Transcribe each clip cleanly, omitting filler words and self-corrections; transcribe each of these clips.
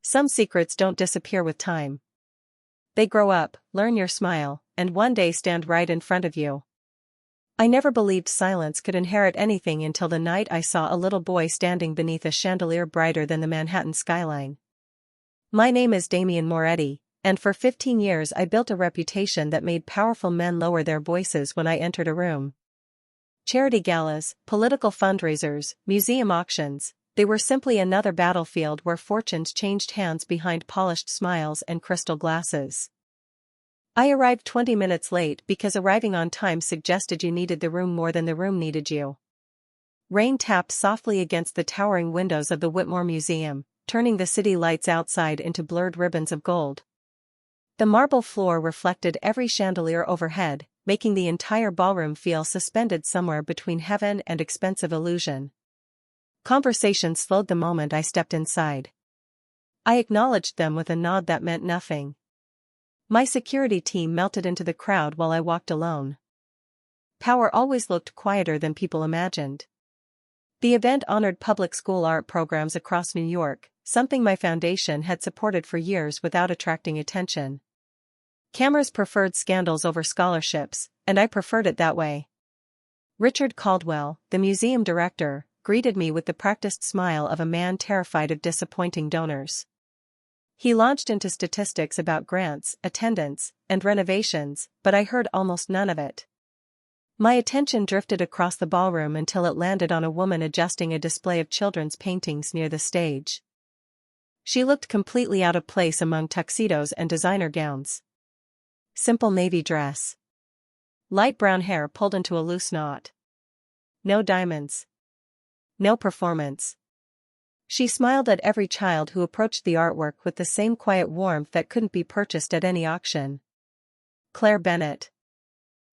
Some secrets don't disappear with time. They grow up, learn your smile, and one day stand right in front of you. I never believed silence could inherit anything until the night I saw a little boy standing beneath a chandelier brighter than the Manhattan skyline. My name is Damian Moretti, and for 15 years I built a reputation that made powerful men lower their voices when I entered a room. Charity galas, political fundraisers, museum auctions, they were simply another battlefield where fortunes changed hands behind polished smiles and crystal glasses. I arrived 20 minutes late because arriving on time suggested you needed the room more than the room needed you. Rain tapped softly against the towering windows of the Whitmore Museum, turning the city lights outside into blurred ribbons of gold. The marble floor reflected every chandelier overhead, making the entire ballroom feel suspended somewhere between heaven and expensive illusion. Conversation slowed the moment I stepped inside. I acknowledged them with a nod that meant nothing. My security team melted into the crowd while I walked alone. Power always looked quieter than people imagined. The event honored public school art programs across New York, something my foundation had supported for years without attracting attention. Cameras preferred scandals over scholarships, and I preferred it that way. Richard Caldwell, the museum director, greeted me with the practiced smile of a man terrified of disappointing donors. He launched into statistics about grants, attendance, and renovations, but I heard almost none of it. My attention drifted across the ballroom until it landed on a woman adjusting a display of children's paintings near the stage. She looked completely out of place among tuxedos and designer gowns. Simple navy dress. Light brown hair pulled into a loose knot. No diamonds. No performance. She smiled at every child who approached the artwork with the same quiet warmth that couldn't be purchased at any auction. Claire Bennett.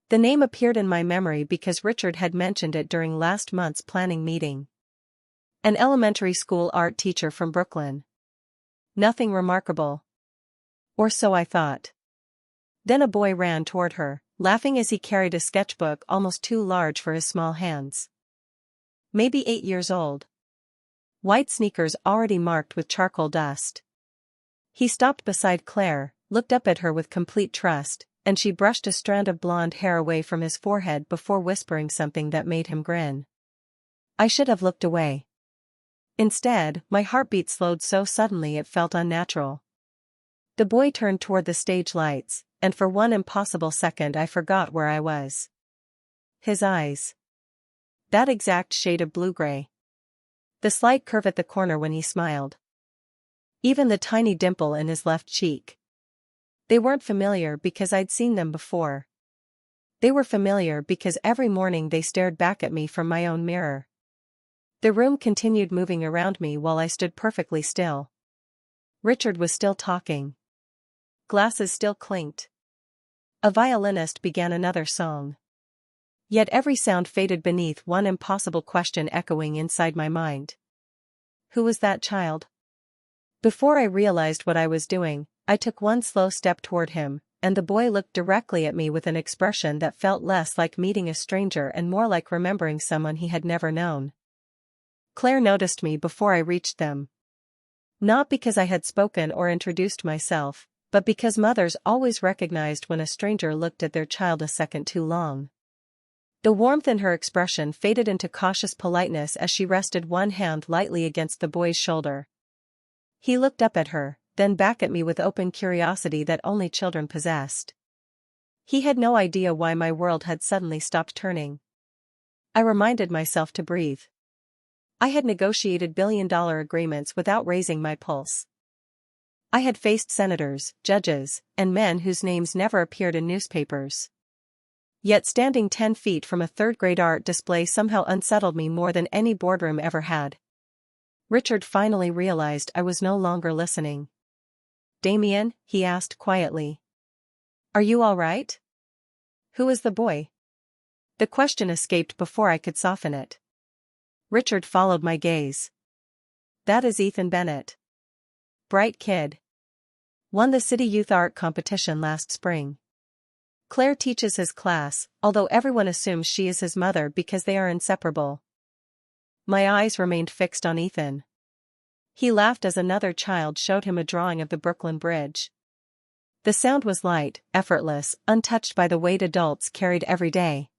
The name appeared in my memory because Richard had mentioned it during last month's planning meeting. An elementary school art teacher from Brooklyn. Nothing remarkable. Or so I thought. Then a boy ran toward her, laughing as he carried a sketchbook almost too large for his small hands. Maybe 8 years old. White sneakers already marked with charcoal dust. He stopped beside Claire, looked up at her with complete trust, and she brushed a strand of blonde hair away from his forehead before whispering something that made him grin. I should have looked away. Instead, my heartbeat slowed so suddenly it felt unnatural. The boy turned toward the stage lights, and for one impossible second I forgot where I was. His eyes. That exact shade of blue-gray. The slight curve at the corner when he smiled. Even the tiny dimple in his left cheek. They weren't familiar because I'd seen them before. They were familiar because every morning they stared back at me from my own mirror. The room continued moving around me while I stood perfectly still. Richard was still talking. Glasses still clinked. A violinist began another song. Yet every sound faded beneath one impossible question echoing inside my mind. Who was that child? Before I realized what I was doing, I took one slow step toward him, and the boy looked directly at me with an expression that felt less like meeting a stranger and more like remembering someone he had never known. Claire noticed me before I reached them. Not because I had spoken or introduced myself, but because mothers always recognized when a stranger looked at their child a second too long. The warmth in her expression faded into cautious politeness as she rested one hand lightly against the boy's shoulder. He looked up at her, then back at me with open curiosity that only children possessed. He had no idea why my world had suddenly stopped turning. I reminded myself to breathe. I had negotiated billion-dollar agreements without raising my pulse. I had faced senators, judges, and men whose names never appeared in newspapers. Yet standing 10 feet from a third-grade art display somehow unsettled me more than any boardroom ever had. Richard finally realized I was no longer listening. "Damien," he asked quietly. "Are you all right?" "Who is the boy?" The question escaped before I could soften it. Richard followed my gaze. "That is Ethan Bennett. Bright kid. Won the city youth art competition last spring. Claire teaches his class, although everyone assumes she is his mother because they are inseparable." My eyes remained fixed on Ethan. He laughed as another child showed him a drawing of the Brooklyn Bridge. The sound was light, effortless, untouched by the weight adults carried every day.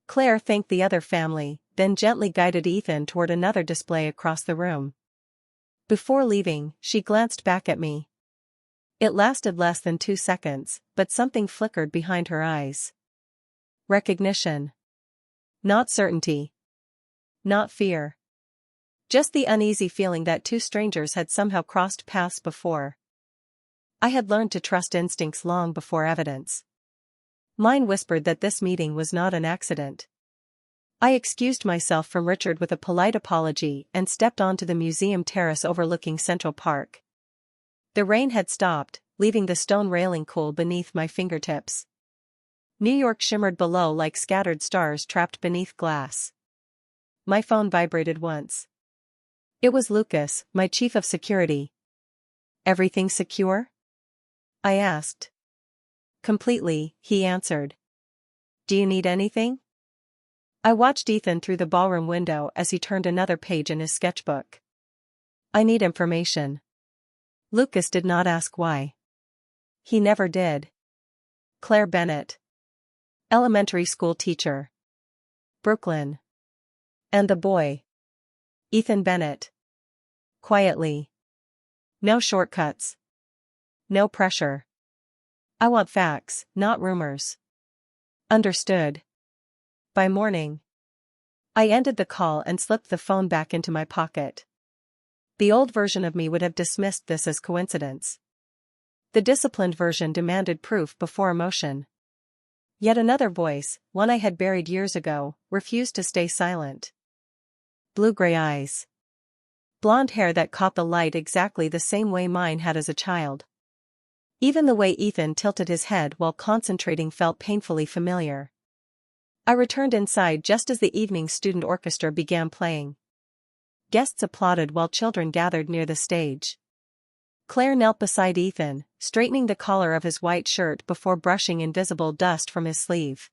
Claire thanked the other family, then gently guided Ethan toward another display across the room. Before leaving, she glanced back at me. It lasted less than 2 seconds, but something flickered behind her eyes. Recognition. Not certainty. Not fear. Just the uneasy feeling that two strangers had somehow crossed paths before. I had learned to trust instincts long before evidence. Mine whispered that this meeting was not an accident. I excused myself from Richard with a polite apology and stepped onto the museum terrace overlooking Central Park. The rain had stopped, leaving the stone railing cool beneath my fingertips. New York shimmered below like scattered stars trapped beneath glass. My phone vibrated once. It was Lucas, my chief of security. "Everything secure?" I asked. "Completely," he answered. "Do you need anything?" I watched Ethan through the ballroom window as he turned another page in his sketchbook. "I need information." Lucas did not ask why. He never did. Claire Bennett. Elementary school teacher. Brooklyn. And the boy. Ethan Bennett. Quietly. No shortcuts. No pressure. I want facts, not rumors. Understood. By morning. I ended the call and slipped the phone back into my pocket. The old version of me would have dismissed this as coincidence. The disciplined version demanded proof before emotion. Yet another voice, one I had buried years ago, refused to stay silent. Blue-gray eyes. Blonde hair that caught the light exactly the same way mine had as a child. Even the way Ethan tilted his head while concentrating felt painfully familiar. I returned inside just as the evening student orchestra began playing. Guests applauded while children gathered near the stage. Claire knelt beside Ethan, straightening the collar of his white shirt before brushing invisible dust from his sleeve.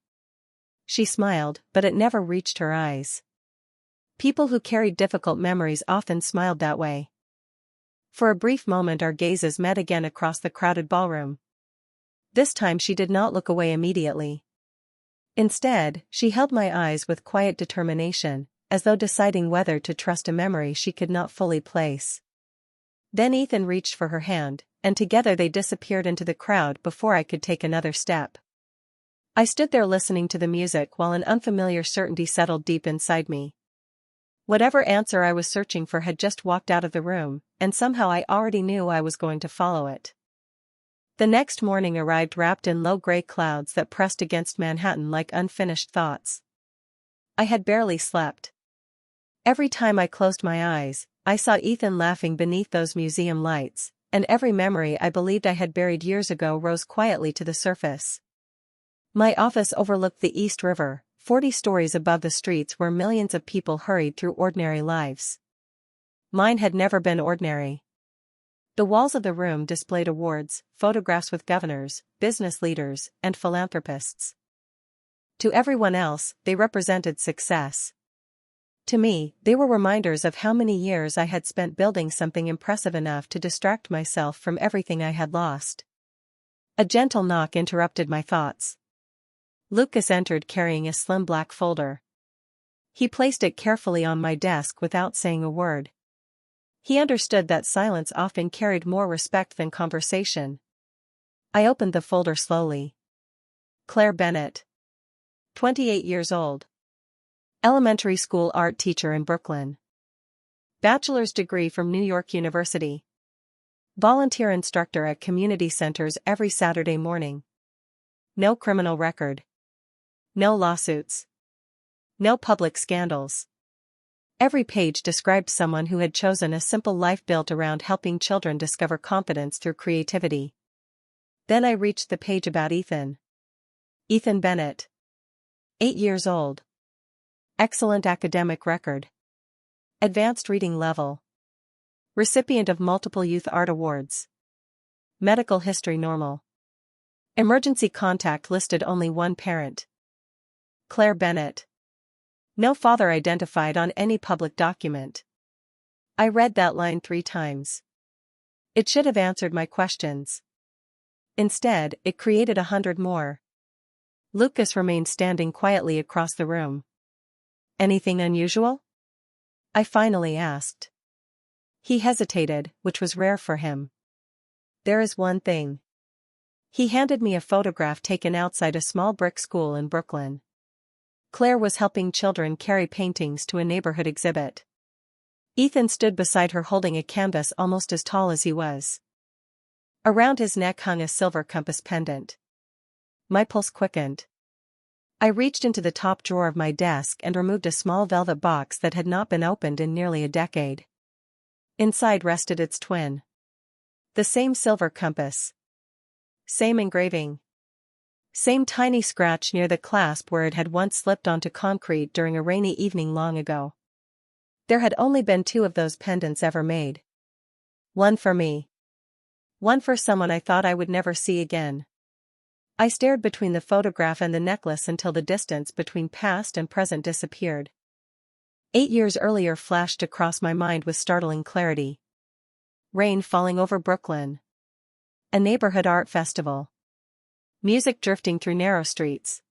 She smiled, but it never reached her eyes. People who carried difficult memories often smiled that way. For a brief moment our gazes met again across the crowded ballroom. This time she did not look away immediately. Instead, she held my eyes with quiet determination, as though deciding whether to trust a memory she could not fully place. Then Ethan reached for her hand, and together they disappeared into the crowd before I could take another step. I stood there listening to the music while an unfamiliar certainty settled deep inside me. Whatever answer I was searching for had just walked out of the room, and somehow I already knew I was going to follow it. The next morning arrived wrapped in low gray clouds that pressed against Manhattan like unfinished thoughts. I had barely slept. Every time I closed my eyes, I saw Ethan laughing beneath those museum lights, and every memory I believed I had buried years ago rose quietly to the surface. My office overlooked the East River, 40 stories above the streets where millions of people hurried through ordinary lives. Mine had never been ordinary. The walls of the room displayed awards, photographs with governors, business leaders, and philanthropists. To everyone else, they represented success. To me, they were reminders of how many years I had spent building something impressive enough to distract myself from everything I had lost. A gentle knock interrupted my thoughts. Lucas entered carrying a slim black folder. He placed it carefully on my desk without saying a word. He understood that silence often carried more respect than conversation. I opened the folder slowly. Claire Bennett. 28 years old. Elementary school art teacher in Brooklyn. Bachelor's degree from New York University. Volunteer instructor at community centers every Saturday morning. No criminal record. No lawsuits. No public scandals. Every page described someone who had chosen a simple life built around helping children discover confidence through creativity. Then I reached the page about Ethan. Ethan Bennett. 8 years old. Excellent academic record. Advanced reading level. Recipient of multiple youth art awards. Medical history normal. Emergency contact listed only one parent. Claire Bennett. No father identified on any public document. I read that line 3 times. It should have answered my questions. Instead, it created 100 more. Lucas remained standing quietly across the room. Anything unusual? I finally asked. He hesitated, which was rare for him. There is one thing. He handed me a photograph taken outside a small brick school in Brooklyn. Claire was helping children carry paintings to a neighborhood exhibit. Ethan stood beside her holding a canvas almost as tall as he was. Around his neck hung a silver compass pendant. My pulse quickened. I reached into the top drawer of my desk and removed a small velvet box that had not been opened in nearly a decade. Inside rested its twin. The same silver compass. Same engraving. Same tiny scratch near the clasp where it had once slipped onto concrete during a rainy evening long ago. There had only been 2 of those pendants ever made. One for me. One for someone I thought I would never see again. I stared between the photograph and the necklace until the distance between past and present disappeared. 8 years earlier flashed across my mind with startling clarity. Rain falling over Brooklyn. A neighborhood art festival. Music drifting through narrow streets.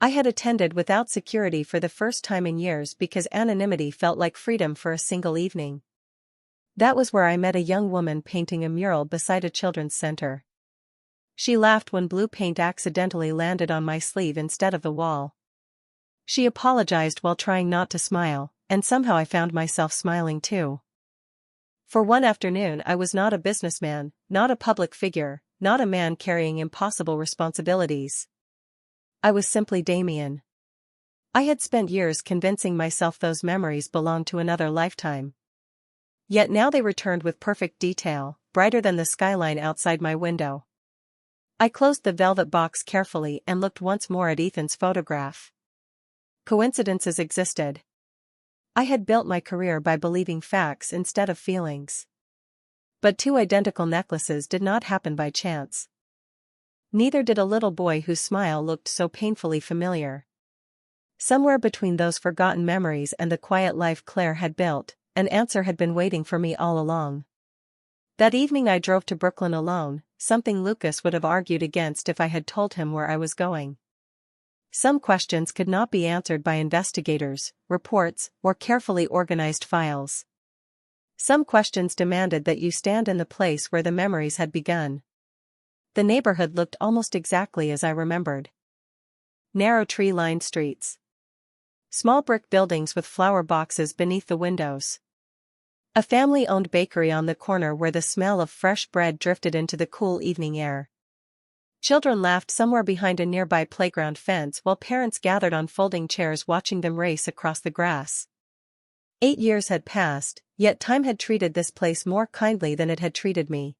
I had attended without security for the first time in years because anonymity felt like freedom for a single evening. That was where I met a young woman painting a mural beside a children's center. She laughed when blue paint accidentally landed on my sleeve instead of the wall. She apologized while trying not to smile, and somehow I found myself smiling too. For one afternoon I was not a businessman, not a public figure, not a man carrying impossible responsibilities. I was simply Damien. I had spent years convincing myself those memories belonged to another lifetime. Yet now they returned with perfect detail, brighter than the skyline outside my window. I closed the velvet box carefully and looked once more at Ethan's photograph. Coincidences existed. I had built my career by believing facts instead of feelings. But 2 identical necklaces did not happen by chance. Neither did a little boy whose smile looked so painfully familiar. Somewhere between those forgotten memories and the quiet life Claire had built, an answer had been waiting for me all along. That evening I drove to Brooklyn alone, something Lucas would have argued against if I had told him where I was going. Some questions could not be answered by investigators, reports, or carefully organized files. Some questions demanded that you stand in the place where the memories had begun. The neighborhood looked almost exactly as I remembered. Narrow tree-lined streets. Small brick buildings with flower boxes beneath the windows. A family-owned bakery on the corner where the smell of fresh bread drifted into the cool evening air. Children laughed somewhere behind a nearby playground fence while parents gathered on folding chairs watching them race across the grass. 8 years had passed, yet time had treated this place more kindly than it had treated me.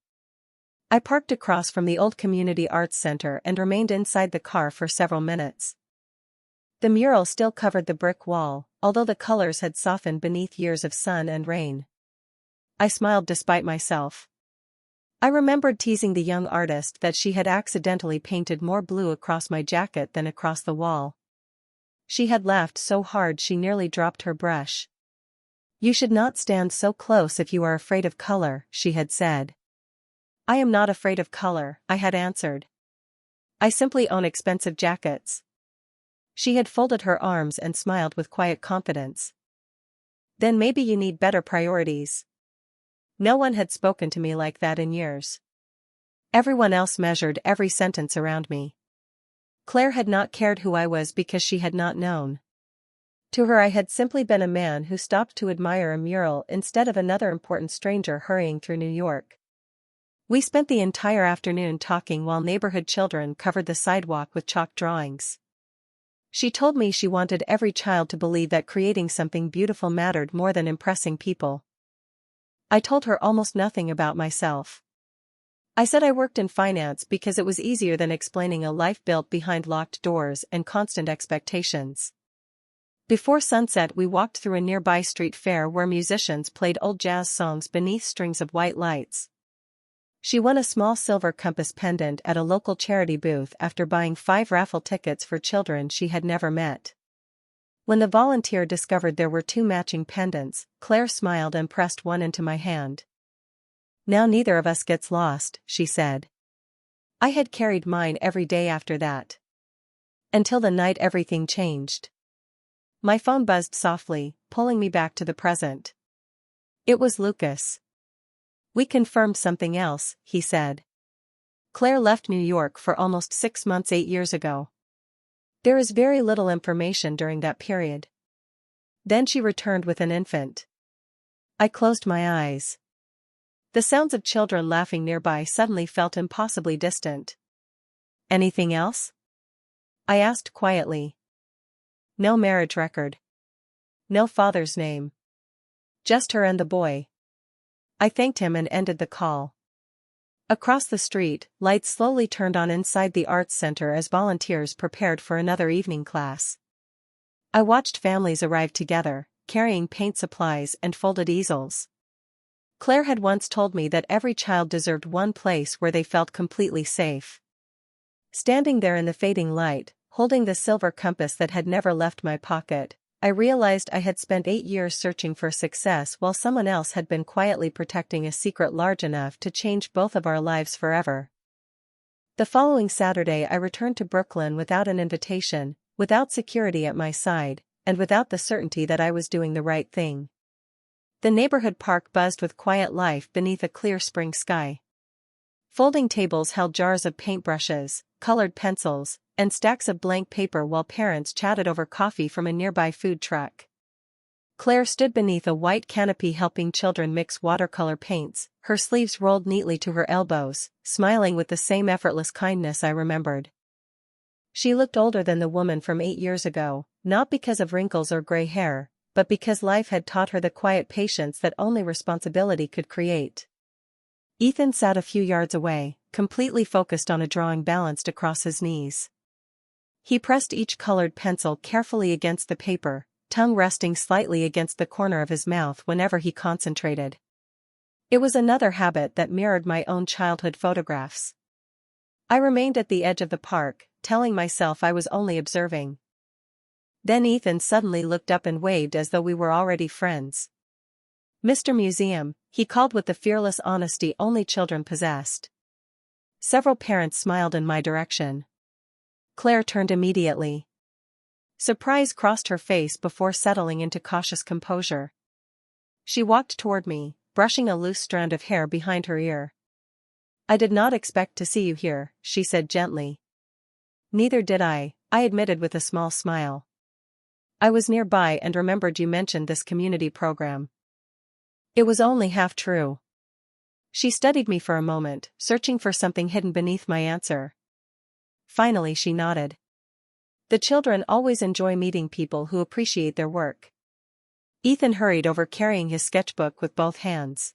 I parked across from the old community arts center and remained inside the car for several minutes. The mural still covered the brick wall, although the colors had softened beneath years of sun and rain. I smiled despite myself. I remembered teasing the young artist that she had accidentally painted more blue across my jacket than across the wall. She had laughed so hard she nearly dropped her brush. "You should not stand so close if you are afraid of color," she had said. "I am not afraid of color," I had answered. "I simply own expensive jackets." She had folded her arms and smiled with quiet confidence. "Then maybe you need better priorities." No one had spoken to me like that in years. Everyone else measured every sentence around me. Claire had not cared who I was because she had not known. To her I had simply been a man who stopped to admire a mural instead of another important stranger hurrying through New York. We spent the entire afternoon talking while neighborhood children covered the sidewalk with chalk drawings. She told me she wanted every child to believe that creating something beautiful mattered more than impressing people. I told her almost nothing about myself. I said I worked in finance because it was easier than explaining a life built behind locked doors and constant expectations. Before sunset we walked through a nearby street fair where musicians played old jazz songs beneath strings of white lights. She won a small silver compass pendant at a local charity booth after buying 5 raffle tickets for children she had never met. When the volunteer discovered there were two matching pendants, Claire smiled and pressed one into my hand. "Now neither of us gets lost," she said. I had carried mine every day after that. Until the night everything changed. My phone buzzed softly, pulling me back to the present. It was Lucas. "We confirmed something else," he said. "Claire left New York for almost 6 months 8 years ago. There is very little information during that period. Then she returned with an infant." I closed my eyes. The sounds of children laughing nearby suddenly felt impossibly distant. "Anything else?" I asked quietly. "No marriage record. No father's name. Just her and the boy." I thanked him and ended the call. Across the street, lights slowly turned on inside the arts center as volunteers prepared for another evening class. I watched families arrive together, carrying paint supplies and folded easels. Claire had once told me that every child deserved one place where they felt completely safe. Standing there in the fading light, holding the silver compass that had never left my pocket, I realized I had spent 8 years searching for success while someone else had been quietly protecting a secret large enough to change both of our lives forever. The following Saturday I returned to Brooklyn without an invitation, without security at my side, and without the certainty that I was doing the right thing. The neighborhood park buzzed with quiet life beneath a clear spring sky. Folding tables held jars of paintbrushes, colored pencils, and stacks of blank paper while parents chatted over coffee from a nearby food truck. Claire stood beneath a white canopy helping children mix watercolor paints, her sleeves rolled neatly to her elbows, smiling with the same effortless kindness I remembered. She looked older than the woman from 8 years ago, not because of wrinkles or gray hair, but because life had taught her the quiet patience that only responsibility could create. Ethan sat a few yards away, completely focused on a drawing balanced across his knees. He pressed each colored pencil carefully against the paper, tongue resting slightly against the corner of his mouth whenever he concentrated. It was another habit that mirrored my own childhood photographs. I remained at the edge of the park, telling myself I was only observing. Then Ethan suddenly looked up and waved as though we were already friends. "Mr. Museum," he called with the fearless honesty only children possessed. Several parents smiled in my direction. Claire turned immediately. Surprise crossed her face before settling into cautious composure. She walked toward me, brushing a loose strand of hair behind her ear. "I did not expect to see you here," she said gently. "Neither did I admitted with a small smile. "I was nearby and remembered you mentioned this community program." It was only half true. She studied me for a moment, searching for something hidden beneath my answer. Finally she nodded. "The children always enjoy meeting people who appreciate their work." Ethan hurried over carrying his sketchbook with both hands.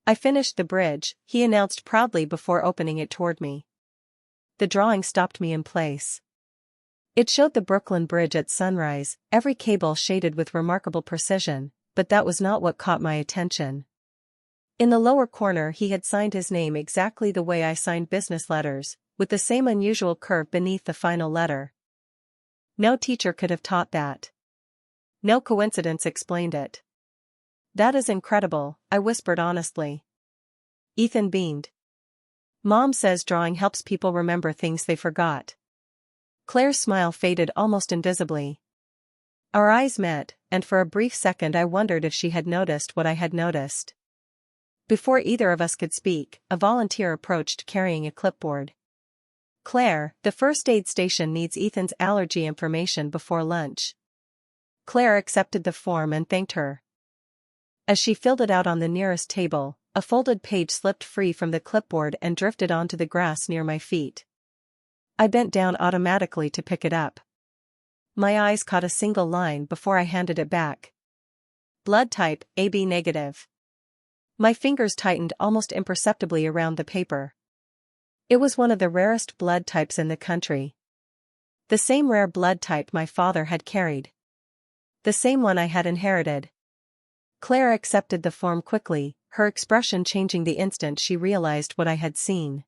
"I finished the bridge," he announced proudly before opening it toward me. The drawing stopped me in place. It showed the Brooklyn Bridge at sunrise, every cable shaded with remarkable precision, but that was not what caught my attention. In the lower corner he had signed his name exactly the way I signed business letters, with the same unusual curve beneath the final letter. No teacher could have taught that. No coincidence explained it. "That is incredible," I whispered honestly. Ethan beamed. "Mom says drawing helps people remember things they forgot." Claire's smile faded almost invisibly. Our eyes met, and for a brief second I wondered if she had noticed what I had noticed. Before either of us could speak, a volunteer approached carrying a clipboard. "Claire, the first aid station needs Ethan's allergy information before lunch." Claire accepted the form and thanked her. As she filled it out on the nearest table, a folded page slipped free from the clipboard and drifted onto the grass near my feet. I bent down automatically to pick it up. My eyes caught a single line before I handed it back. "Blood type, AB negative." My fingers tightened almost imperceptibly around the paper. It was one of the rarest blood types in the country. The same rare blood type my father had carried. The same one I had inherited. Claire accepted the form quickly, her expression changing the instant she realized what I had seen.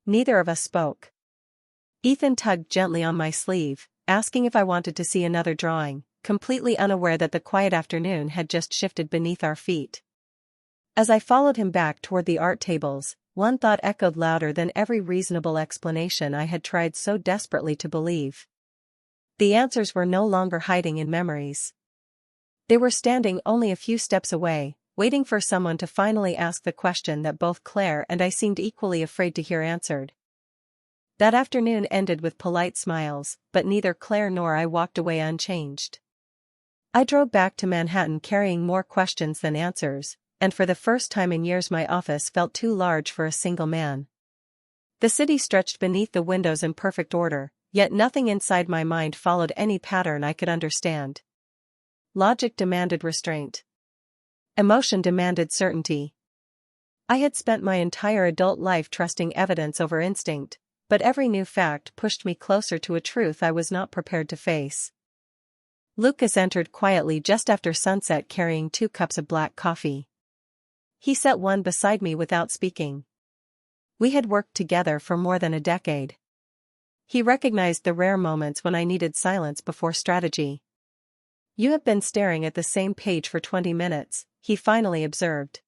Neither of us spoke. Ethan tugged gently on my sleeve, asking if I wanted to see another drawing, completely unaware that the quiet afternoon had just shifted beneath our feet. As I followed him back toward the art tables, one thought echoed louder than every reasonable explanation I had tried so desperately to believe. The answers were no longer hiding in memories. They were standing only a few steps away, waiting for someone to finally ask the question that both Claire and I seemed equally afraid to hear answered. That afternoon ended with polite smiles, but neither Claire nor I walked away unchanged. I drove back to Manhattan carrying more questions than answers, and for the first time in years my office felt too large for a single man. The city stretched beneath the windows in perfect order, yet nothing inside my mind followed any pattern I could understand. Logic demanded restraint. Emotion demanded certainty. I had spent my entire adult life trusting evidence over instinct, but every new fact pushed me closer to a truth I was not prepared to face. Lucas entered quietly just after sunset carrying 2 cups of black coffee. He set one beside me without speaking. We had worked together for more than a decade. He recognized the rare moments when I needed silence before strategy. "You have been staring at the same page for 20 minutes, he finally observed.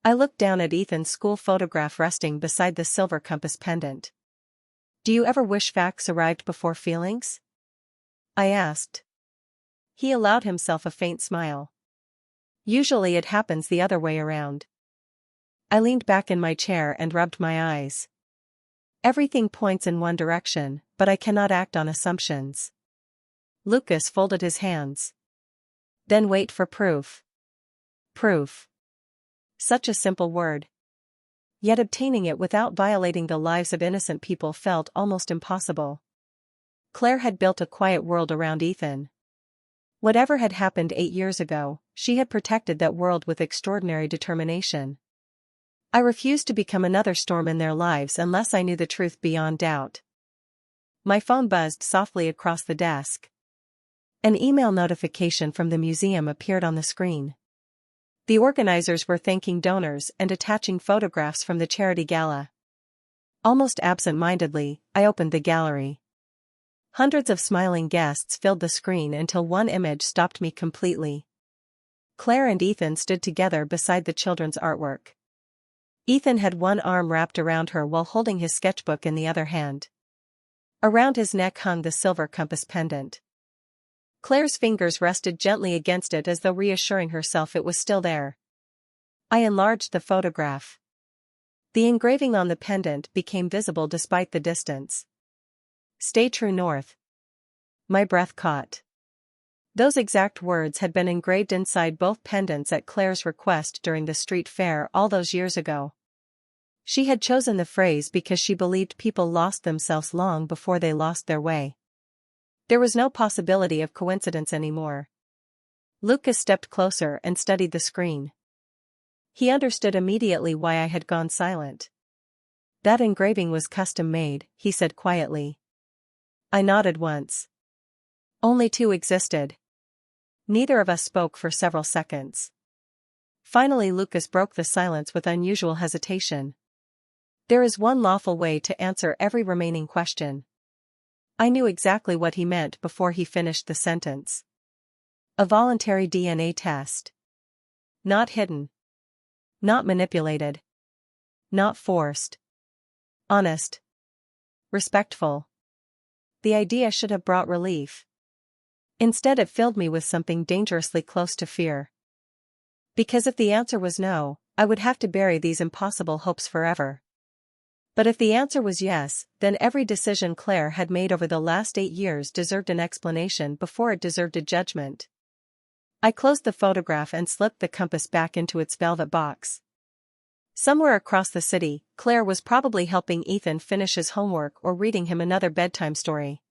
I looked down at Ethan's school photograph resting beside the silver compass pendant. "Do you ever wish facts arrived before feelings?" I asked. He allowed himself a faint smile. "Usually it happens the other way around." I leaned back in my chair and rubbed my eyes. "Everything points in one direction, but I cannot act on assumptions." Lucas folded his hands. "Then wait for proof." Proof. Such a simple word. Yet obtaining it without violating the lives of innocent people felt almost impossible. Claire had built a quiet world around Ethan. Whatever had happened 8 years ago, she had protected that world with extraordinary determination. I refused to become another storm in their lives unless I knew the truth beyond doubt. My phone buzzed softly across the desk. An email notification from the museum appeared on the screen. The organizers were thanking donors and attaching photographs from the charity gala. Almost absent-mindedly, I opened the gallery. Hundreds of smiling guests filled the screen until one image stopped me completely. Claire and Ethan stood together beside the children's artwork. Ethan had one arm wrapped around her while holding his sketchbook in the other hand. Around his neck hung the silver compass pendant. Claire's fingers rested gently against it as though reassuring herself it was still there. I enlarged the photograph. The engraving on the pendant became visible despite the distance. "Stay true north." My breath caught. Those exact words had been engraved inside both pendants at Claire's request during the street fair all those years ago. She had chosen the phrase because she believed people lost themselves long before they lost their way. There was no possibility of coincidence anymore. Lucas stepped closer and studied the screen. He understood immediately why I had gone silent. "That engraving was custom-made," he said quietly. I nodded once. Only 2 existed. Neither of us spoke for several seconds. Finally Lucas broke the silence with unusual hesitation. "There is one lawful way to answer every remaining question." I knew exactly what he meant before he finished the sentence. "A voluntary DNA test. Not hidden. Not manipulated. Not forced. Honest. Respectful." The idea should have brought relief. Instead it filled me with something dangerously close to fear. Because if the answer was no, I would have to bury these impossible hopes forever. But if the answer was yes, then every decision Claire had made over the last 8 years deserved an explanation before it deserved a judgment. I closed the photograph and slipped the compass back into its velvet box. Somewhere across the city, Claire was probably helping Ethan finish his homework or reading him another bedtime story.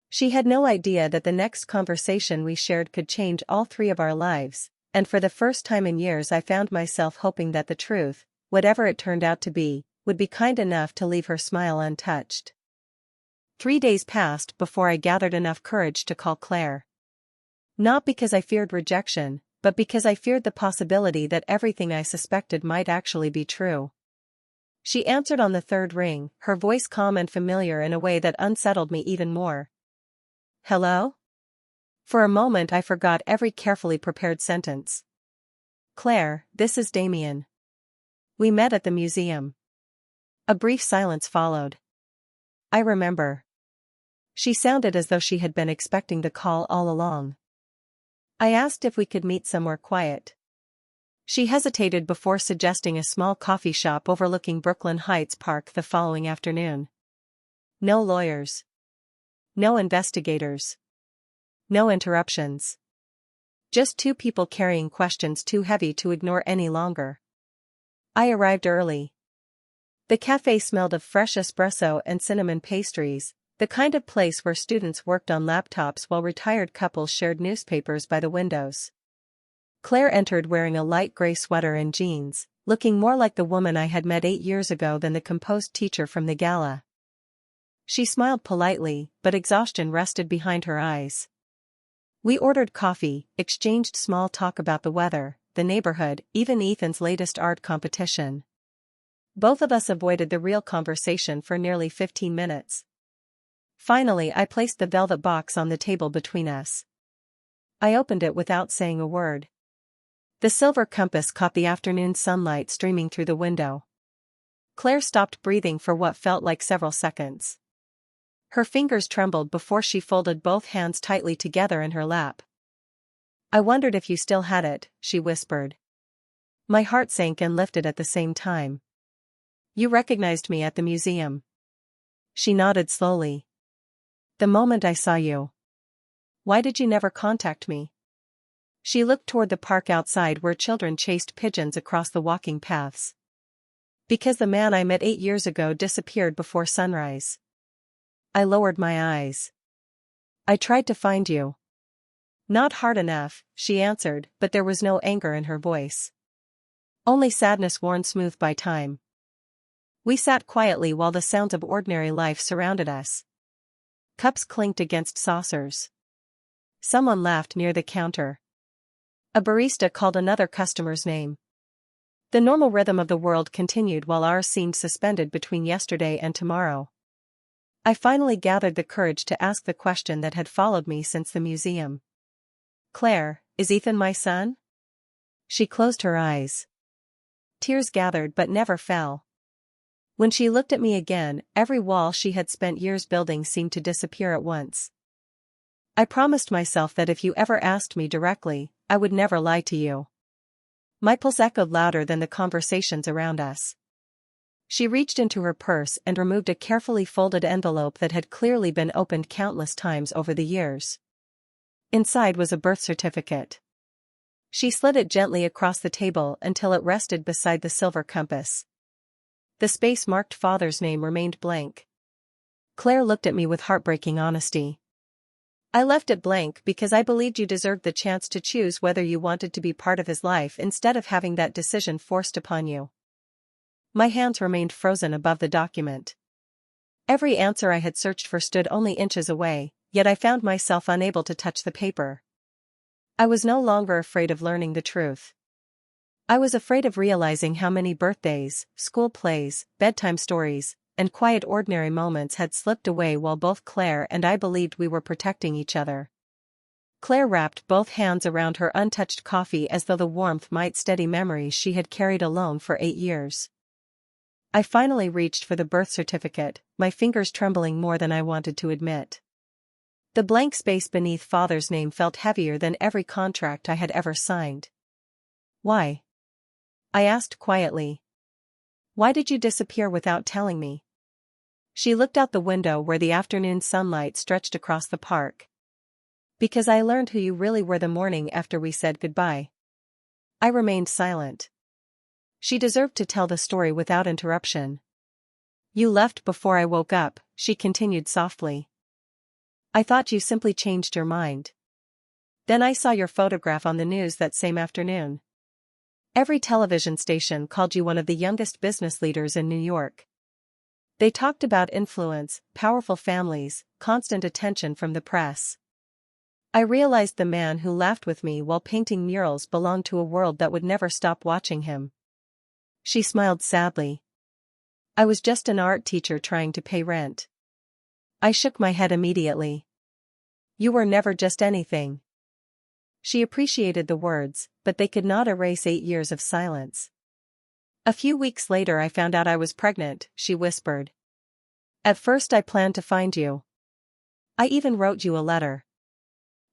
She had no idea that the next conversation we shared could change all 3 of our lives, and for the first time in years I found myself hoping that the truth, whatever it turned out to be, would be kind enough to leave her smile untouched. 3 days passed before I gathered enough courage to call Claire. Not because I feared rejection, but because I feared the possibility that everything I suspected might actually be true. She answered on the 3rd ring, her voice calm and familiar in a way that unsettled me even more. Hello? For a moment I forgot every carefully prepared sentence. Claire, this is Damien. We met at the museum. A brief silence followed. I remember. She sounded as though she had been expecting the call all along. I asked if we could meet somewhere quiet. She hesitated before suggesting a small coffee shop overlooking Brooklyn Heights Park the following afternoon. No lawyers. No investigators. No interruptions. Just two people carrying questions too heavy to ignore any longer. I arrived early. The cafe smelled of fresh espresso and cinnamon pastries, the kind of place where students worked on laptops while retired couples shared newspapers by the windows. Claire entered wearing a light gray sweater and jeans, looking more like the woman I had met 8 years ago than the composed teacher from the gala. She smiled politely, but exhaustion rested behind her eyes. We ordered coffee, exchanged small talk about the weather, the neighborhood, even Ethan's latest art competition. Both of us avoided the real conversation for nearly 15 minutes. Finally, I placed the velvet box on the table between us. I opened it without saying a word. The silver compass caught the afternoon sunlight streaming through the window. Claire stopped breathing for what felt like several seconds. Her fingers trembled before she folded both hands tightly together in her lap. I wondered if you still had it, she whispered. My heart sank and lifted at the same time. You recognized me at the museum. She nodded slowly. The moment I saw you. Why did you never contact me? She looked toward the park outside where children chased pigeons across the walking paths. Because the man I met 8 years ago disappeared before sunrise. I lowered my eyes. I tried to find you. Not hard enough, she answered, but there was no anger in her voice. Only sadness worn smooth by time. We sat quietly while the sounds of ordinary life surrounded us. Cups clinked against saucers. Someone laughed near the counter. A barista called another customer's name. The normal rhythm of the world continued while ours seemed suspended between yesterday and tomorrow. I finally gathered the courage to ask the question that had followed me since the museum. Claire, is Ethan my son? She closed her eyes. Tears gathered but never fell. When she looked at me again, every wall she had spent years building seemed to disappear at once. I promised myself that if you ever asked me directly, I would never lie to you. My pulse echoed louder than the conversations around us. She reached into her purse and removed a carefully folded envelope that had clearly been opened countless times over the years. Inside was a birth certificate. She slid it gently across the table until it rested beside the silver compass. The space marked father's name remained blank. Claire looked at me with heartbreaking honesty. I left it blank because I believed you deserved the chance to choose whether you wanted to be part of his life instead of having that decision forced upon you. My hands remained frozen above the document. Every answer I had searched for stood only inches away, yet I found myself unable to touch the paper. I was no longer afraid of learning the truth. I was afraid of realizing how many birthdays, school plays, bedtime stories, and quiet ordinary moments had slipped away while both Claire and I believed we were protecting each other. Claire wrapped both hands around her untouched coffee as though the warmth might steady memories she had carried alone for 8 years. I finally reached for the birth certificate, my fingers trembling more than I wanted to admit. The blank space beneath father's name felt heavier than every contract I had ever signed. Why? I asked quietly. Why did you disappear without telling me? She looked out the window where the afternoon sunlight stretched across the park. Because I learned who you really were the morning after we said goodbye. I remained silent. She deserved to tell the story without interruption. You left before I woke up, she continued softly. I thought you simply changed your mind. Then I saw your photograph on the news that same afternoon. Every television station called you one of the youngest business leaders in New York. They talked about influence, powerful families, constant attention from the press. I realized the man who laughed with me while painting murals belonged to a world that would never stop watching him. She smiled sadly. I was just an art teacher trying to pay rent. I shook my head immediately. You were never just anything. She appreciated the words, but they could not erase 8 years of silence. A few weeks later I found out I was pregnant, she whispered. At first I planned to find you. I even wrote you a letter.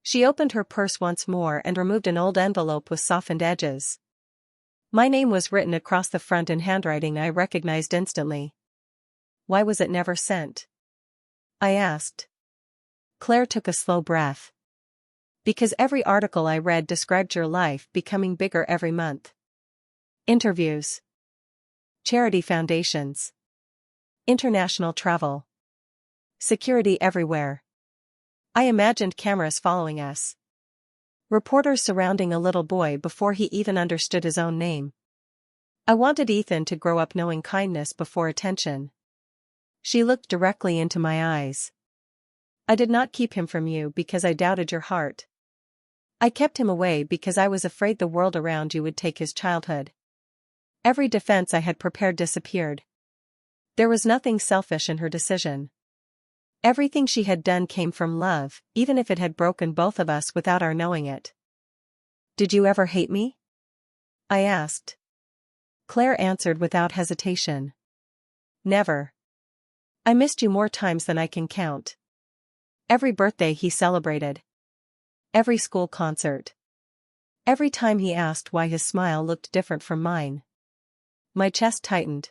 She opened her purse once more and removed an old envelope with softened edges. My name was written across the front in handwriting I recognized instantly. Why was it never sent? I asked. Claire took a slow breath. Because every article I read described your life becoming bigger every month. Interviews. Charity foundations. International travel. Security everywhere. I imagined cameras following us. Reporters surrounding a little boy before he even understood his own name. I wanted Ethan to grow up knowing kindness before attention. She looked directly into my eyes. I did not keep him from you because I doubted your heart. I kept him away because I was afraid the world around you would take his childhood. Every defense I had prepared disappeared. There was nothing selfish in her decision. Everything she had done came from love, even if it had broken both of us without our knowing it. Did you ever hate me? I asked. Claire answered without hesitation. Never. I missed you more times than I can count. Every birthday he celebrated. Every school concert. Every time he asked why his smile looked different from mine. My chest tightened.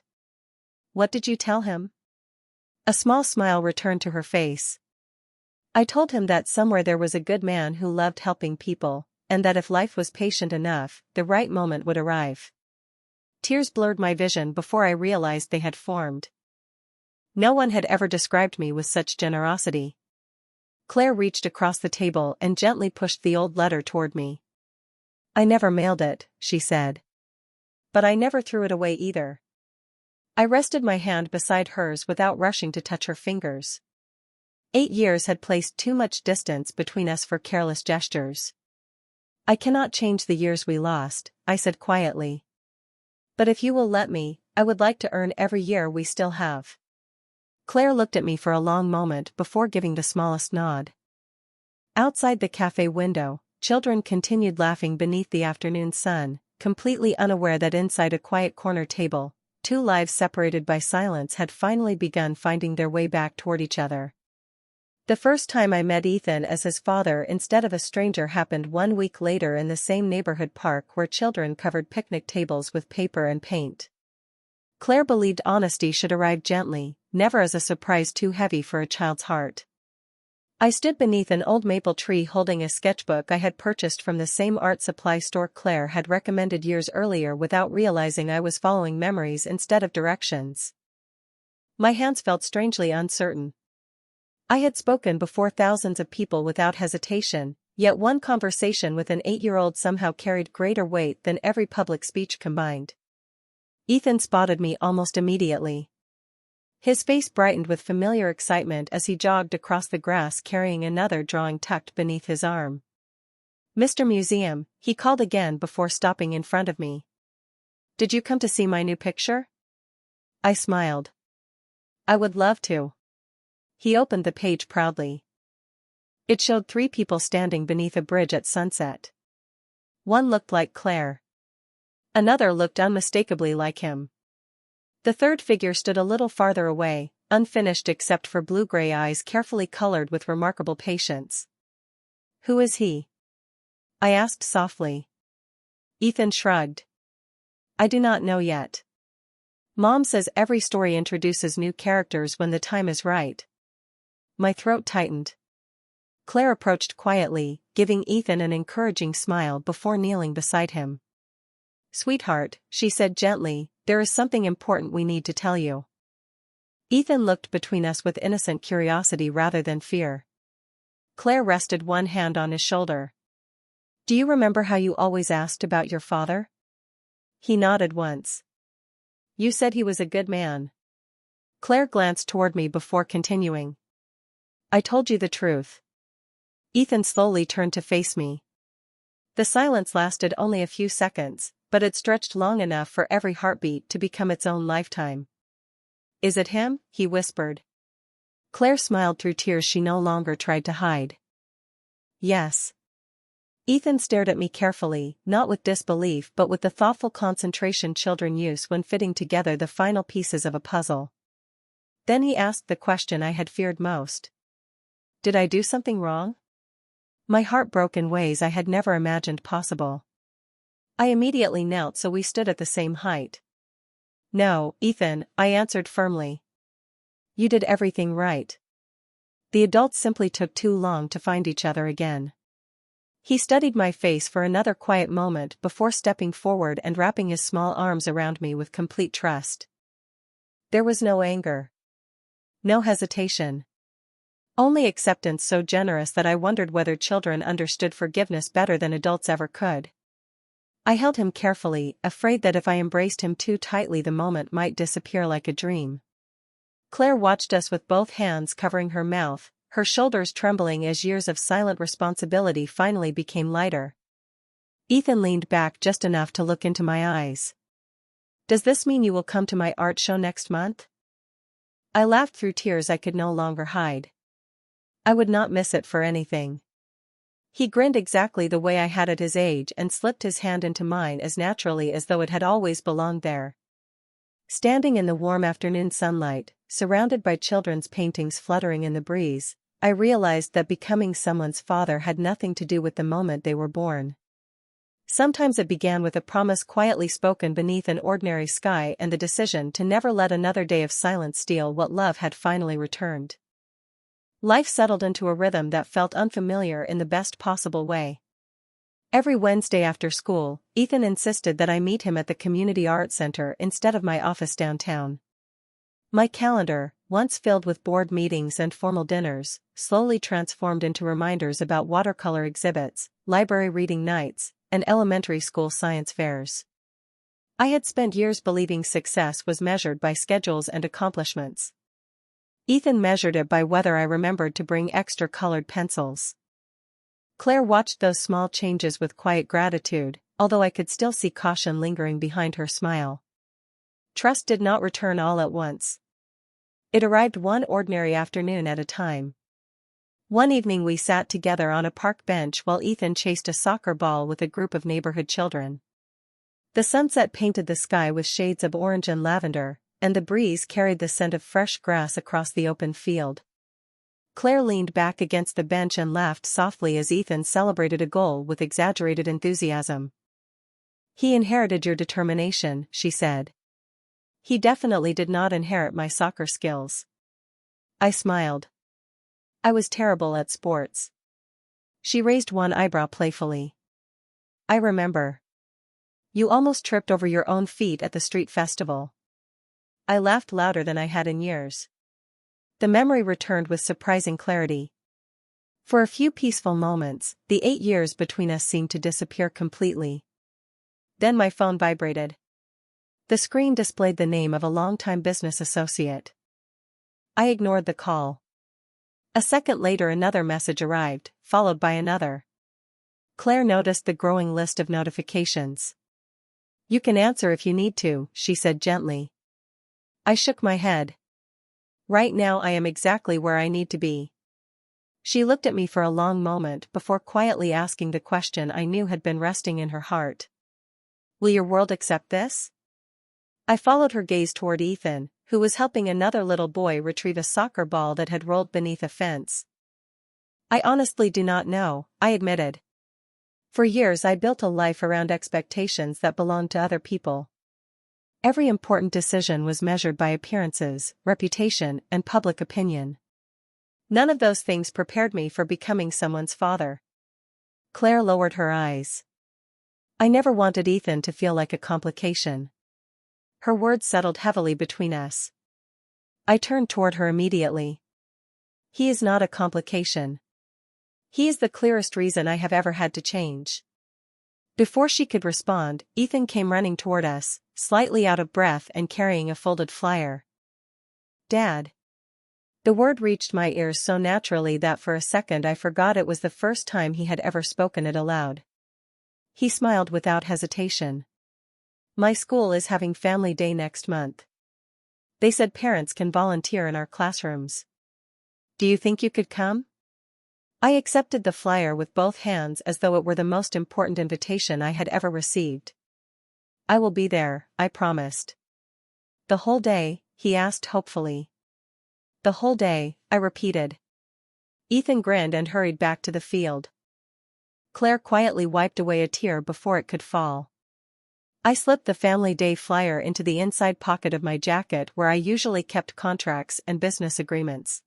What did you tell him? A small smile returned to her face. I told him that somewhere there was a good man who loved helping people, and that if life was patient enough, the right moment would arrive. Tears blurred my vision before I realized they had formed. No one had ever described me with such generosity. Claire reached across the table and gently pushed the old letter toward me. I never mailed it, she said. But I never threw it away either. I rested my hand beside hers without rushing to touch her fingers. 8 years had placed too much distance between us for careless gestures. I cannot change the years we lost, I said quietly. But if you will let me, I would like to earn every year we still have. Claire looked at me for a long moment before giving the smallest nod. Outside the cafe window, children continued laughing beneath the afternoon sun, completely unaware that inside a quiet corner table, 2 lives separated by silence had finally begun finding their way back toward each other. The first time I met Ethan as his father instead of a stranger happened 1 week later in the same neighborhood park where children covered picnic tables with paper and paint. Claire believed honesty should arrive gently, never as a surprise too heavy for a child's heart. I stood beneath an old maple tree holding a sketchbook I had purchased from the same art supply store Claire had recommended years earlier without realizing I was following memories instead of directions. My hands felt strangely uncertain. I had spoken before thousands of people without hesitation, yet one conversation with an 8-year-old somehow carried greater weight than every public speech combined. Ethan spotted me almost immediately. His face brightened with familiar excitement as he jogged across the grass carrying another drawing tucked beneath his arm. "Mr. Museum," he called again before stopping in front of me. "Did you come to see my new picture?" I smiled. "I would love to." He opened the page proudly. It showed 3 people standing beneath a bridge at sunset. One looked like Claire. Another looked unmistakably like him. The third figure stood a little farther away, unfinished except for blue-gray eyes carefully colored with remarkable patience. "Who is he?" I asked softly. Ethan shrugged. "I do not know yet. Mom says every story introduces new characters when the time is right." My throat tightened. Claire approached quietly, giving Ethan an encouraging smile before kneeling beside him. "Sweetheart," she said gently, "there is something important we need to tell you." Ethan looked between us with innocent curiosity rather than fear. Claire rested one hand on his shoulder. "Do you remember how you always asked about your father?" He nodded once. "You said he was a good man." Claire glanced toward me before continuing. "I told you the truth." Ethan slowly turned to face me. The silence lasted only a few seconds, but it stretched long enough for every heartbeat to become its own lifetime. "Is it him?" he whispered. Claire smiled through tears she no longer tried to hide. Yes. Ethan stared at me carefully, not with disbelief but with the thoughtful concentration children use when fitting together the final pieces of a puzzle. Then he asked the question I had feared most. Did I do something wrong? My heart broke in ways I had never imagined possible. I immediately knelt so we stood at the same height. No, Ethan, I answered firmly. You did everything right. The adults simply took too long to find each other again. He studied my face for another quiet moment before stepping forward and wrapping his small arms around me with complete trust. There was no anger. No hesitation. Only acceptance so generous that I wondered whether children understood forgiveness better than adults ever could. I held him carefully, afraid that if I embraced him too tightly the moment might disappear like a dream. Claire watched us with both hands covering her mouth, her shoulders trembling as years of silent responsibility finally became lighter. Ethan leaned back just enough to look into my eyes. Does this mean you will come to my art show next month? I laughed through tears I could no longer hide. I would not miss it for anything. He grinned exactly the way I had at his age and slipped his hand into mine as naturally as though it had always belonged there. Standing in the warm afternoon sunlight, surrounded by children's paintings fluttering in the breeze, I realized that becoming someone's father had nothing to do with the moment they were born. Sometimes it began with a promise quietly spoken beneath an ordinary sky and the decision to never let another day of silence steal what love had finally returned. Life settled into a rhythm that felt unfamiliar in the best possible way. Every Wednesday after school, Ethan insisted that I meet him at the community art center instead of my office downtown. My calendar, once filled with board meetings and formal dinners, slowly transformed into reminders about watercolor exhibits, library reading nights, and elementary school science fairs. I had spent years believing success was measured by schedules and accomplishments. Ethan measured it by whether I remembered to bring extra colored pencils. Claire watched those small changes with quiet gratitude, although I could still see caution lingering behind her smile. Trust did not return all at once. It arrived one ordinary afternoon at a time. One evening we sat together on a park bench while Ethan chased a soccer ball with a group of neighborhood children. The sunset painted the sky with shades of orange and lavender, and the breeze carried the scent of fresh grass across the open field. Claire leaned back against the bench and laughed softly as Ethan celebrated a goal with exaggerated enthusiasm. He inherited your determination, she said. He definitely did not inherit my soccer skills. I smiled. I was terrible at sports. She raised one eyebrow playfully. I remember. You almost tripped over your own feet at the street festival. I laughed louder than I had in years. The memory returned with surprising clarity. For a few peaceful moments, the 8 years between us seemed to disappear completely. Then my phone vibrated. The screen displayed the name of a longtime business associate. I ignored the call. A second later another message arrived, followed by another. Claire noticed the growing list of notifications. You can answer if you need to, she said gently. I shook my head. Right now I am exactly where I need to be. She looked at me for a long moment before quietly asking the question I knew had been resting in her heart. Will your world accept this? I followed her gaze toward Ethan, who was helping another little boy retrieve a soccer ball that had rolled beneath a fence. I honestly do not know, I admitted. For years I built a life around expectations that belonged to other people. Every important decision was measured by appearances, reputation, and public opinion. None of those things prepared me for becoming someone's father. Claire lowered her eyes. I never wanted Ethan to feel like a complication. Her words settled heavily between us. I turned toward her immediately. He is not a complication. He is the clearest reason I have ever had to change. Before she could respond, Ethan came running toward us, slightly out of breath and carrying a folded flyer. Dad. The word reached my ears so naturally that for a second I forgot it was the first time he had ever spoken it aloud. He smiled without hesitation. My school is having family day next month. They said parents can volunteer in our classrooms. Do you think you could come? I accepted the flyer with both hands as though it were the most important invitation I had ever received. "I will be there," I promised. "The whole day?" he asked hopefully. "The whole day," I repeated. Ethan grinned and hurried back to the field. Claire quietly wiped away a tear before it could fall. I slipped the family day flyer into the inside pocket of my jacket where I usually kept contracts and business agreements.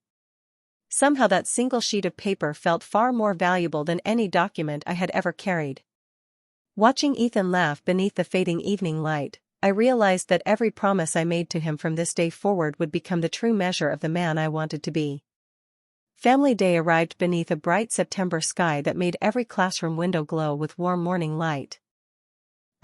Somehow that single sheet of paper felt far more valuable than any document I had ever carried. Watching Ethan laugh beneath the fading evening light, I realized that every promise I made to him from this day forward would become the true measure of the man I wanted to be. Family Day arrived beneath a bright September sky that made every classroom window glow with warm morning light.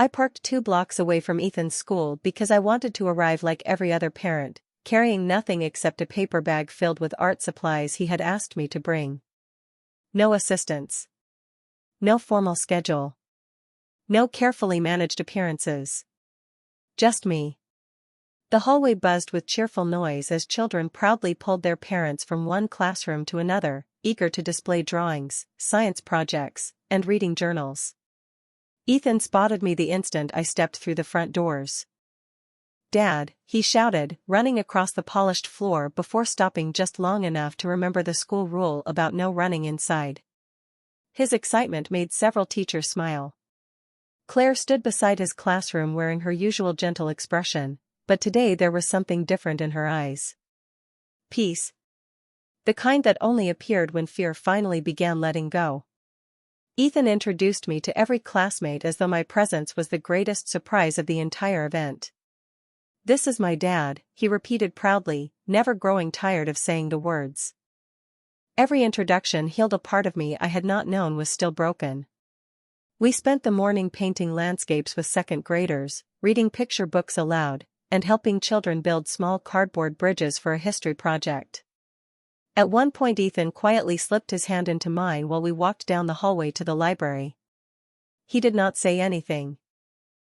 I parked 2 blocks away from Ethan's school because I wanted to arrive like every other parent, carrying nothing except a paper bag filled with art supplies he had asked me to bring. No assistants. No formal schedule. No carefully managed appearances. Just me. The hallway buzzed with cheerful noise as children proudly pulled their parents from one classroom to another, eager to display drawings, science projects, and reading journals. Ethan spotted me the instant I stepped through the front doors. "Dad," he shouted, running across the polished floor before stopping just long enough to remember the school rule about no running inside. His excitement made several teachers smile. Claire stood beside his classroom wearing her usual gentle expression, but today there was something different in her eyes. Peace. The kind that only appeared when fear finally began letting go. Ethan introduced me to every classmate as though my presence was the greatest surprise of the entire event. "This is my dad," he repeated proudly, never growing tired of saying the words. Every introduction healed a part of me I had not known was still broken. We spent the morning painting landscapes with second graders, reading picture books aloud, and helping children build small cardboard bridges for a history project. At one point Ethan quietly slipped his hand into mine while we walked down the hallway to the library. He did not say anything.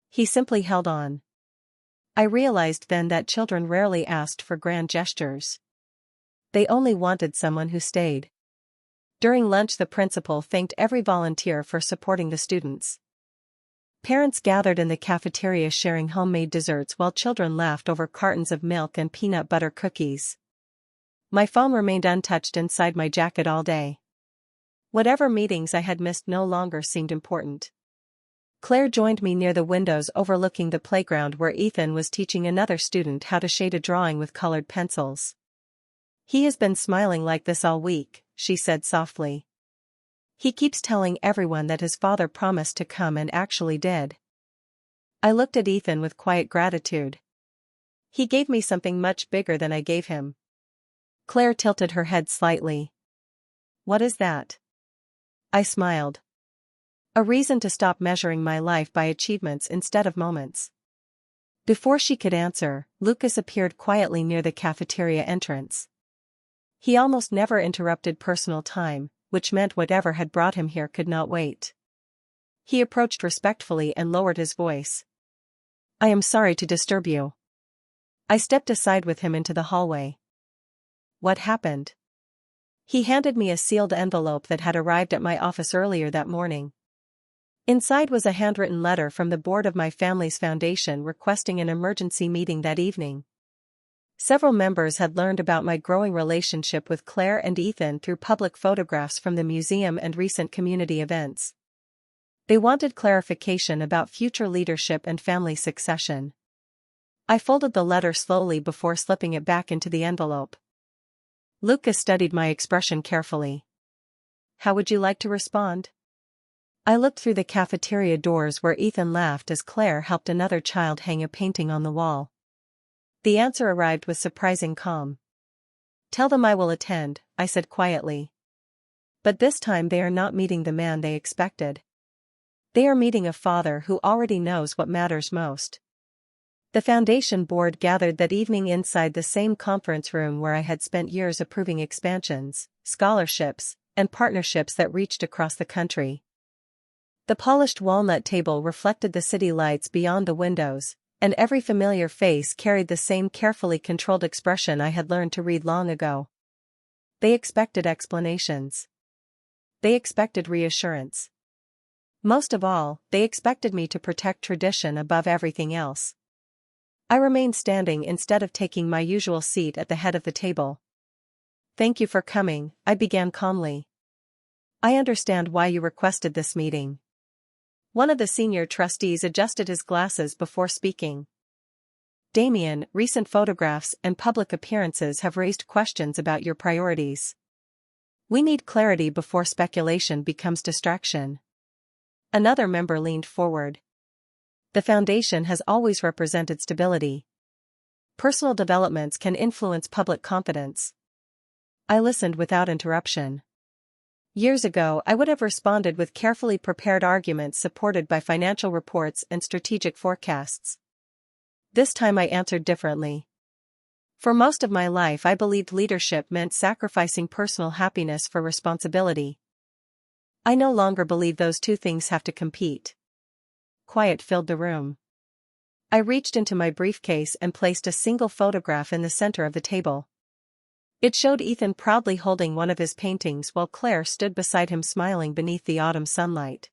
He simply held on. I realized then that children rarely asked for grand gestures. They only wanted someone who stayed. During lunch the principal thanked every volunteer for supporting the students. Parents gathered in the cafeteria sharing homemade desserts while children laughed over cartons of milk and peanut butter cookies. My phone remained untouched inside my jacket all day. Whatever meetings I had missed no longer seemed important. Claire joined me near the windows overlooking the playground where Ethan was teaching another student how to shade a drawing with colored pencils. "He has been smiling like this all week," she said softly. "He keeps telling everyone that his father promised to come and actually did." I looked at Ethan with quiet gratitude. He gave me something much bigger than I gave him. Claire tilted her head slightly. "What is that?" I smiled. "A reason to stop measuring my life by achievements instead of moments." Before she could answer, Lucas appeared quietly near the cafeteria entrance. He almost never interrupted personal time, which meant whatever had brought him here could not wait. He approached respectfully and lowered his voice. "I am sorry to disturb you." I stepped aside with him into the hallway. "What happened?" He handed me a sealed envelope that had arrived at my office earlier that morning. Inside was a handwritten letter from the board of my family's foundation requesting an emergency meeting that evening. Several members had learned about my growing relationship with Claire and Ethan through public photographs from the museum and recent community events. They wanted clarification about future leadership and family succession. I folded the letter slowly before slipping it back into the envelope. Lucas studied my expression carefully. "How would you like to respond?" I looked through the cafeteria doors where Ethan laughed as Claire helped another child hang a painting on the wall. The answer arrived with surprising calm. "Tell them I will attend," I said quietly. "But this time they are not meeting the man they expected. They are meeting a father who already knows what matters most." The foundation board gathered that evening inside the same conference room where I had spent years approving expansions, scholarships, and partnerships that reached across the country. The polished walnut table reflected the city lights beyond the windows, and every familiar face carried the same carefully controlled expression I had learned to read long ago. They expected explanations. They expected reassurance. Most of all, they expected me to protect tradition above everything else. I remained standing instead of taking my usual seat at the head of the table. "Thank you for coming," I began calmly. "I understand why you requested this meeting." One of the senior trustees adjusted his glasses before speaking. "Damien, recent photographs and public appearances have raised questions about your priorities. We need clarity before speculation becomes distraction." Another member leaned forward. "The foundation has always represented stability. Personal developments can influence public confidence." I listened without interruption. Years ago, I would have responded with carefully prepared arguments supported by financial reports and strategic forecasts. This time I answered differently. For most of my life, I believed leadership meant sacrificing personal happiness for responsibility. I no longer believe those two things have to compete. Quiet filled the room. I reached into my briefcase and placed a single photograph in the center of the table. It showed Ethan proudly holding one of his paintings while Claire stood beside him smiling beneath the autumn sunlight.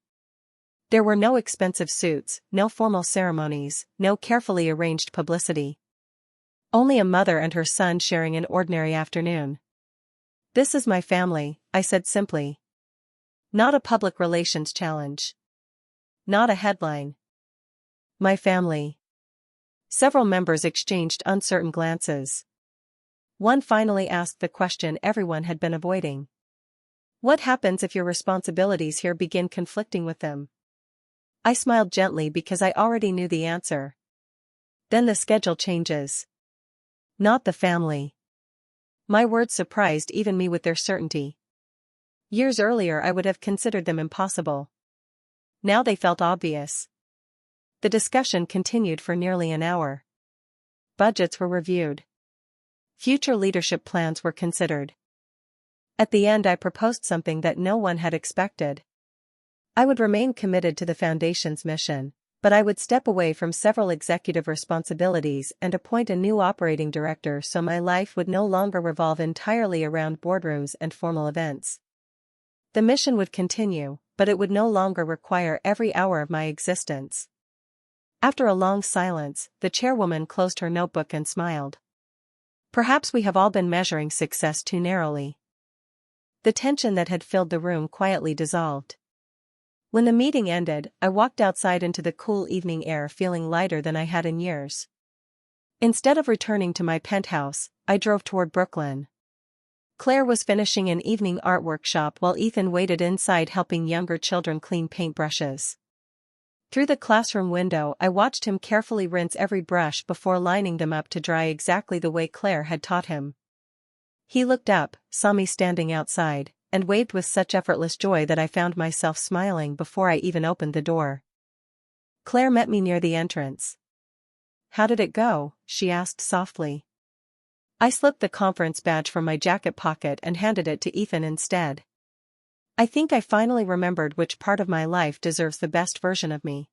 There were no expensive suits, no formal ceremonies, no carefully arranged publicity. Only a mother and her son sharing an ordinary afternoon. "This is my family," I said simply. Not a public relations challenge. Not a headline. My family. Several members exchanged uncertain glances. One finally asked the question everyone had been avoiding. "What happens if your responsibilities here begin conflicting with them?" I smiled gently because I already knew the answer. "Then the schedule changes." Not the family. My words surprised even me with their certainty. Years earlier I would have considered them impossible. Now they felt obvious. The discussion continued for nearly an hour. Budgets were reviewed. Future leadership plans were considered. At the end I proposed something that no one had expected. I would remain committed to the foundation's mission, but I would step away from several executive responsibilities and appoint a new operating director so my life would no longer revolve entirely around boardrooms and formal events. The mission would continue, but it would no longer require every hour of my existence. After a long silence, the chairwoman closed her notebook and smiled. "Perhaps we have all been measuring success too narrowly." The tension that had filled the room quietly dissolved. When the meeting ended, I walked outside into the cool evening air feeling lighter than I had in years. Instead of returning to my penthouse, I drove toward Brooklyn. Claire was finishing an evening art workshop while Ethan waited inside helping younger children clean paintbrushes. Through the classroom window I watched him carefully rinse every brush before lining them up to dry exactly the way Claire had taught him. He looked up, saw me standing outside, and waved with such effortless joy that I found myself smiling before I even opened the door. Claire met me near the entrance. "How did it go?" she asked softly. I slipped the conference badge from my jacket pocket and handed it to Ethan instead. "I think I finally remembered which part of my life deserves the best version of me."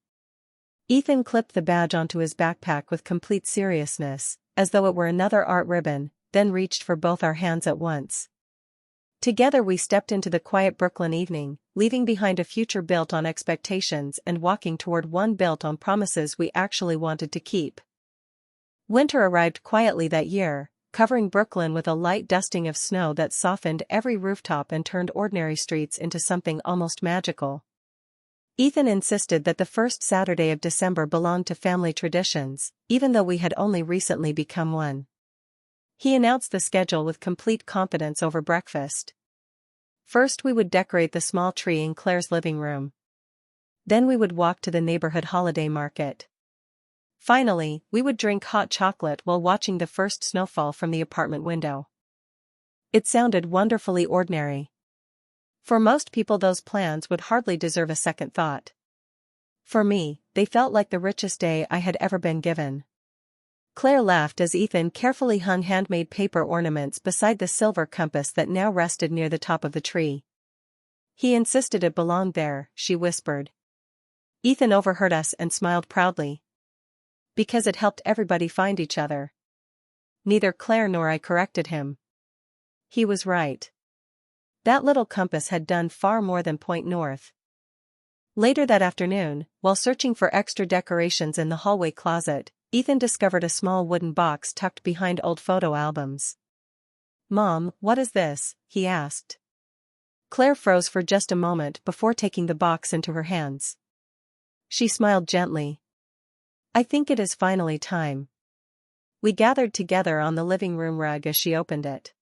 Ethan clipped the badge onto his backpack with complete seriousness, as though it were another art ribbon, then reached for both our hands at once. Together we stepped into the quiet Brooklyn evening, leaving behind a future built on expectations and walking toward one built on promises we actually wanted to keep. Winter arrived quietly that year, covering Brooklyn with a light dusting of snow that softened every rooftop and turned ordinary streets into something almost magical. Ethan insisted that the first Saturday of December belonged to family traditions, even though we had only recently become one. He announced the schedule with complete confidence over breakfast. First we would decorate the small tree in Claire's living room. Then we would walk to the neighborhood holiday market. Finally, we would drink hot chocolate while watching the first snowfall from the apartment window. It sounded wonderfully ordinary. For most people those plans would hardly deserve a second thought. For me, they felt like the richest day I had ever been given. Claire laughed as Ethan carefully hung handmade paper ornaments beside the silver compass that now rested near the top of the tree. He insisted it belonged there, she whispered. Ethan overheard us and smiled proudly. Because it helped everybody find each other. Neither Claire nor I corrected him. He was right. That little compass had done far more than point north. Later that afternoon, while searching for extra decorations in the hallway closet, Ethan discovered a small wooden box tucked behind old photo albums. "Mom, what is this?" he asked. Claire froze for just a moment before taking the box into her hands. She smiled gently. "I think it is finally time." We gathered together on the living room rug as she opened it.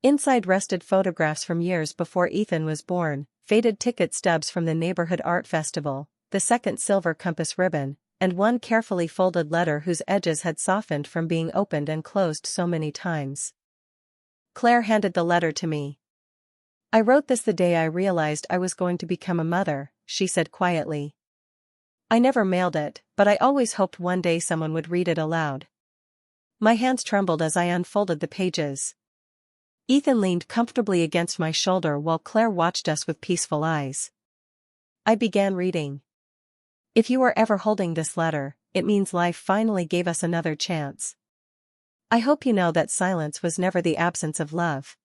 Inside rested photographs from years before Ethan was born, faded ticket stubs from the neighborhood art festival, the second silver compass ribbon, and one carefully folded letter whose edges had softened from being opened and closed so many times. Claire handed the letter to me. "I wrote this the day I realized I was going to become a mother," she said quietly. "I never mailed it, but I always hoped one day someone would read it aloud." My hands trembled as I unfolded the pages. Ethan leaned comfortably against my shoulder while Claire watched us with peaceful eyes. I began reading. "If you are ever holding this letter, it means life finally gave us another chance. I hope you know that silence was never the absence of love.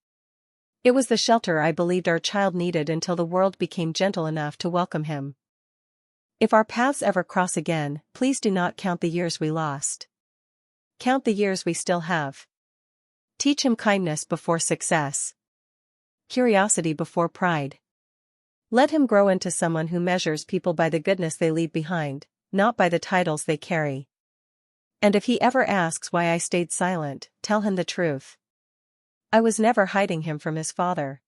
It was the shelter I believed our child needed until the world became gentle enough to welcome him. If our paths ever cross again, please do not count the years we lost. Count the years we still have. Teach him kindness before success. Curiosity before pride. Let him grow into someone who measures people by the goodness they leave behind, not by the titles they carry. And if he ever asks why I stayed silent, tell him the truth. I was never hiding him from his father.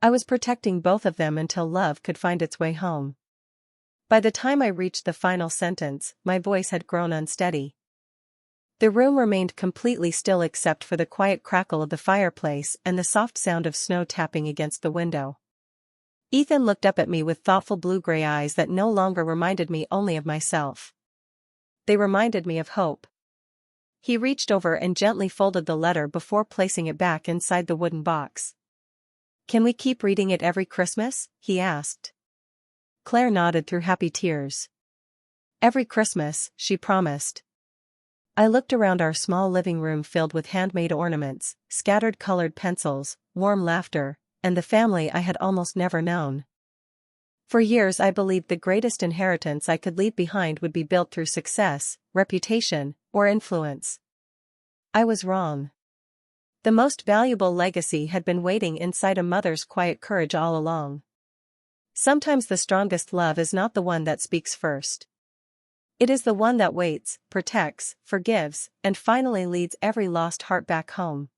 I was protecting both of them until love could find its way home." By the time I reached the final sentence, my voice had grown unsteady. The room remained completely still except for the quiet crackle of the fireplace and the soft sound of snow tapping against the window. Ethan looked up at me with thoughtful blue-gray eyes that no longer reminded me only of myself. They reminded me of hope. He reached over and gently folded the letter before placing it back inside the wooden box. "Can we keep reading it every Christmas?" he asked. Claire nodded through happy tears. "Every Christmas," she promised. I looked around our small living room filled with handmade ornaments, scattered colored pencils, warm laughter, and the family I had almost never known. For years I believed the greatest inheritance I could leave behind would be built through success, reputation, or influence. I was wrong. The most valuable legacy had been waiting inside a mother's quiet courage all along. Sometimes the strongest love is not the one that speaks first. It is the one that waits, protects, forgives, and finally leads every lost heart back home.